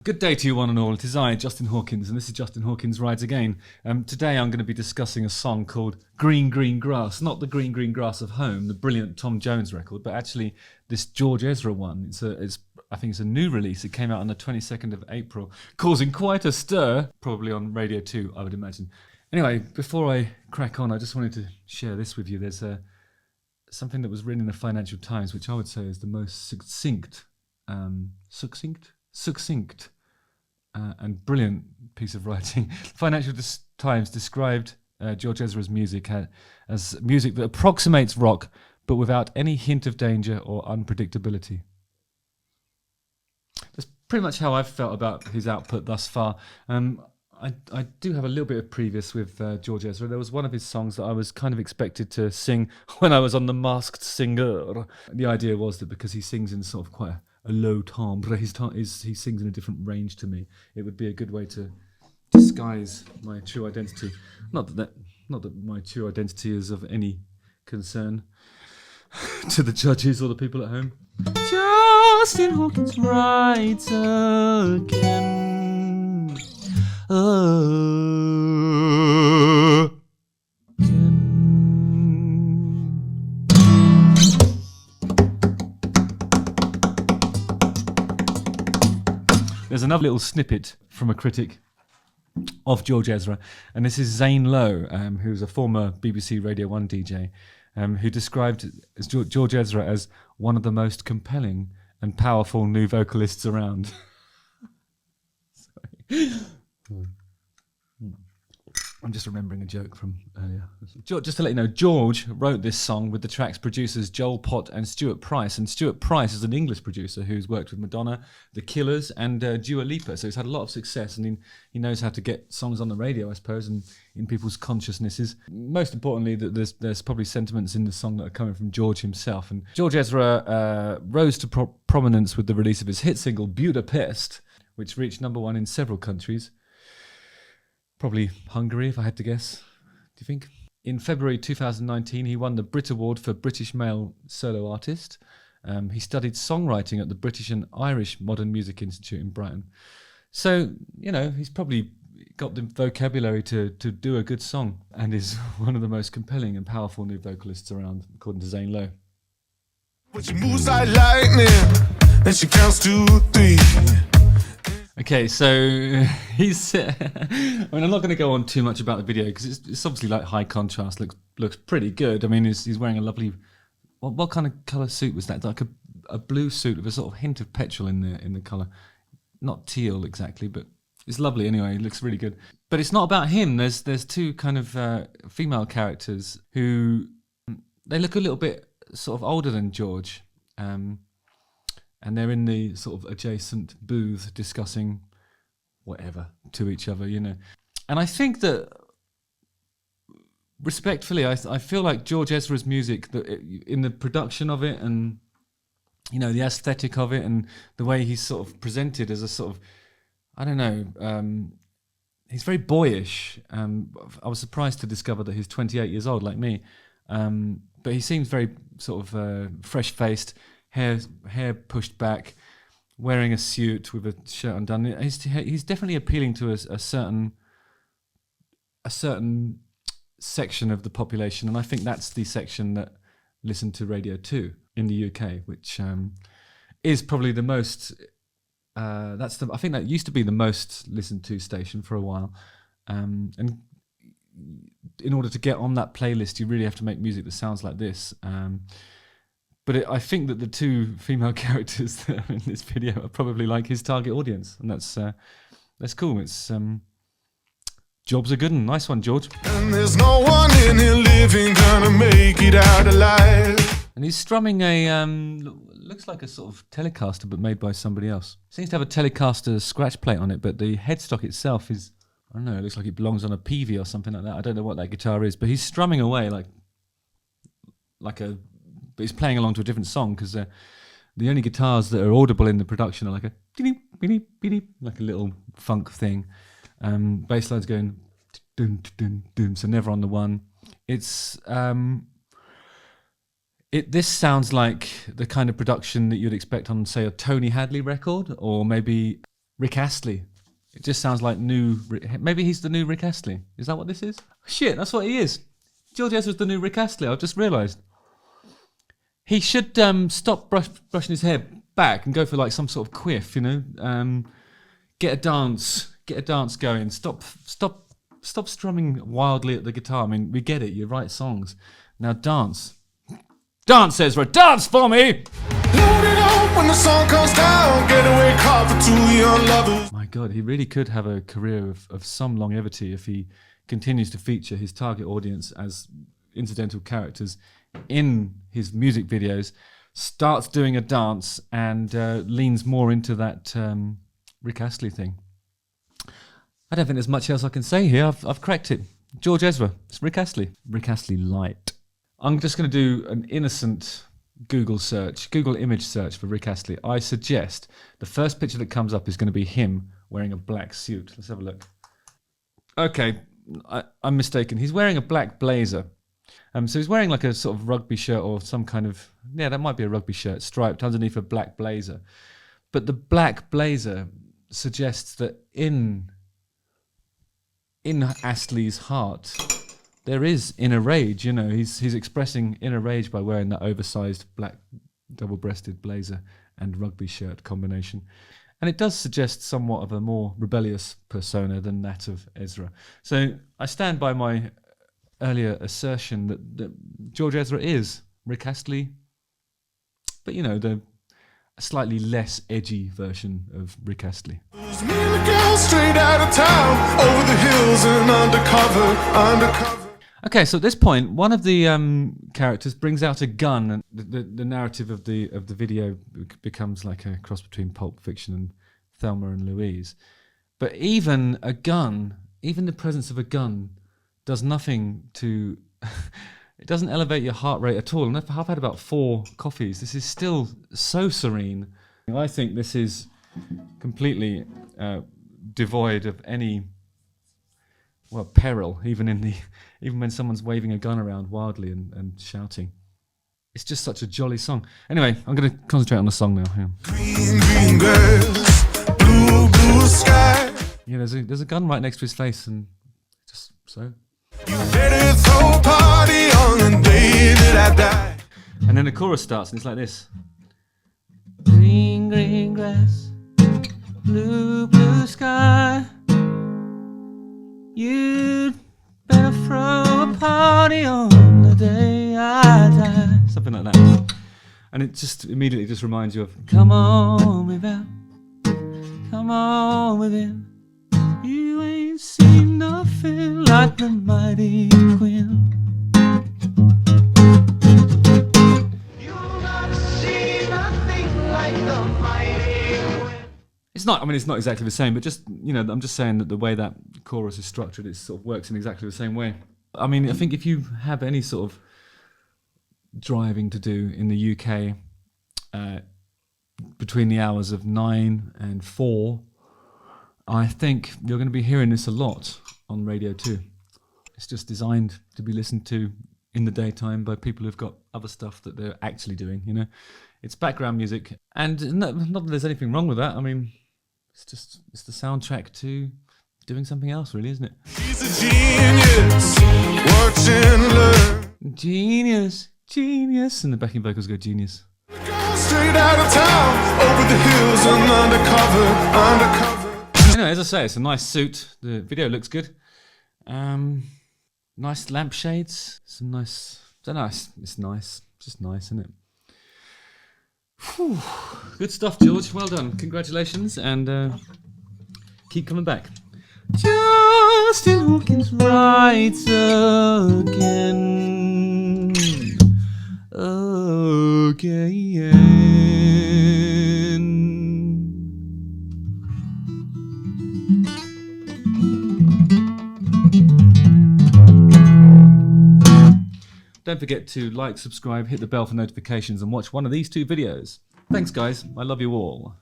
Good day to you one and all. It is I, Justin Hawkins, and this is Justin Hawkins Rides Again. Today I'm going to be discussing a song called Green Green Grass. Not the Green Green Grass of Home, the brilliant Tom Jones record, but actually this George Ezra one. I think it's a new release. It came out on the 22nd of April, causing quite a stir, probably on Radio 2, I would imagine. Anyway, before I crack on, I just wanted to share this with you. There's something that was written in the Financial Times, which I would say is the most succinct and brilliant piece of writing. Financial Times described George Ezra's music as music that approximates rock, but without any hint of danger or unpredictability. That's pretty much how I've felt about his output thus far. I do have a little bit of previous with George Ezra. There was one of his songs that I was kind of expected to sing when I was on The Masked Singer. The idea was that because he sings in sort of quite a low timbre, he sings in a different range to me. It would be a good way to disguise my true identity. Not that my true identity is of any concern to the judges or the people at home. Justin Hawkins rides again. There's another little snippet from a critic of George Ezra, and this is Zane Lowe, who's a former BBC Radio 1 DJ, who described George Ezra as one of the most compelling and powerful new vocalists around. Sorry. I'm just remembering a joke from earlier. Just to let you know, George wrote this song with the track's producers Joel Pott and Stuart Price. And Stuart Price is an English producer who's worked with Madonna, The Killers, and Dua Lipa. So he's had a lot of success, and he knows how to get songs on the radio, I suppose, and in people's consciousnesses. Most importantly, that there's probably sentiments in the song that are coming from George himself. And George Ezra rose to prominence with the release of his hit single Budapest, which reached #1 in several countries. Probably Hungary, if I had to guess. Do you think? In February 2019, he won the Brit Award for British Male Solo Artist. He studied songwriting at the British and Irish Modern Music Institute in Brighton. So, he's probably got the vocabulary to do a good song, and is one of the most compelling and powerful new vocalists around, according to Zane Lowe. When she moves like lightning, and she counts to 3. Okay, so he's. I'm not going to go on too much about the video because it's obviously like high contrast. Looks pretty good. I mean, he's wearing a lovely. What kind of colour suit was that? Like a blue suit with a sort of hint of petrol in the colour. Not teal exactly, but it's lovely anyway. It looks really good. But it's not about him. There's two kind of female characters who they look a little bit sort of older than George. And they're in the sort of adjacent booth discussing whatever to each other, And I think that, respectfully, I feel like George Ezra's music, in the production of it and, the aesthetic of it and the way he's sort of presented as a sort of, I don't know, he's very boyish. I was surprised to discover that he's 28 years old, like me. But he seems very sort of fresh-faced, hair pushed back, wearing a suit with a shirt undone. He's definitely appealing to a certain section of the population, and I think that's the section that listened to Radio 2 in the UK, which is probably the most. I think that used to be the most listened to station for a while, and in order to get on that playlist, you really have to make music that sounds like this. But I think that the two female characters that are in this video are probably like his target audience, and that's cool. It's job's a good one. Nice one, George. And there's no one in here living gonna make it out alive. And he's strumming a looks like a sort of Telecaster, but made by somebody else. Seems to have a Telecaster scratch plate on it, but the headstock itself is, I don't know, it looks like it belongs on a Peavey or something like that. I don't know what that guitar is, but he's strumming away but he's playing along to a different song, because the only guitars that are audible in the production are like a like a little funk thing. Bass line's going dun, dun, dun, so never on the one. It's This sounds like the kind of production that you'd expect on, say, a Tony Hadley record, or maybe Rick Astley. It just sounds like maybe he's the new Rick Astley. Is that what this is? Shit, that's what he is. George Ezra's the new Rick Astley. I've just realised. He should stop brushing his hair back and go for like some sort of quiff, you know. Get a dance going. Stop strumming wildly at the guitar. I mean, we get it. You write songs. Now dance. Dance, Ezra. Dance for me. Load it up when the sun comes down. Getaway car for two young lovers. My God, he really could have a career of some longevity if he continues to feature his target audience as incidental characters in his music videos, starts doing a dance, and leans more into that Rick Astley thing. I don't think there's much else I can say here. I've cracked it. George Ezra. It's Rick Astley. Rick Astley light. I'm just going to do an innocent Google image search for Rick Astley. I suggest the first picture that comes up is going to be him wearing a black suit. Let's have a look. Okay, I'm mistaken. He's wearing a black blazer. So he's wearing like a sort of rugby shirt or some kind of... Yeah, that might be a rugby shirt, striped underneath a black blazer. But the black blazer suggests that in Astley's heart, there is inner rage. You know, he's expressing inner rage by wearing that oversized black double-breasted blazer and rugby shirt combination. And it does suggest somewhat of a more rebellious persona than that of Ezra. So I stand by my earlier assertion that George Ezra is Rick Astley, but you know, the slightly less edgy version of Rick Astley. Me and the girl straight out of town, over the hills and undercover. Okay, so at this point, one of the characters brings out a gun, and the narrative of the video becomes like a cross between Pulp Fiction and Thelma and Louise. But even a gun, even the presence of a gun, does nothing to... It doesn't elevate your heart rate at all. And I've had about 4 coffees. This is still so serene. I think this is completely devoid of any peril, even when someone's waving a gun around wildly and shouting. It's just such a jolly song. Anyway, I'm going to concentrate on the song now. Hang on. Green grass, blue sky. Yeah, there's a gun right next to his face, and just so. You better throw a party on the day that I die. And then the chorus starts, and it's like this. Green, green grass, blue sky. You'd better throw a party on the day I die. Something like that. And it just immediately just reminds you of, come on, me Val. Come on within. You ain't seen nothing like the mighty Queen. You'll not see nothing like the mighty Queen. It's not exactly the same, but just, you know, I'm just saying that the way that chorus is structured, it sort of works in exactly the same way. I mean, I think if you have any sort of driving to do in the UK between the hours of 9 and 4, I think you're going to be hearing this a lot on Radio 2. It's just designed to be listened to in the daytime by people who've got other stuff that they're actually doing, you know. It's background music, and not that there's anything wrong with that. I mean, it's the soundtrack to doing something else, really, isn't it? He's a genius, watch and learn. Genius, and the backing vocals go genius. Straight out of town, over the hills and undercover. Anyway, as I say, it's a nice suit. The video looks good. Nice lampshades. Some nice... I don't know, it's nice. Just nice, isn't it? Whew. Good stuff, George. Well done. Congratulations, and keep coming back. Justin Hawkins writes again. Don't forget to like, subscribe, hit the bell for notifications, and watch one of these 2 videos. Thanks, guys. I love you all.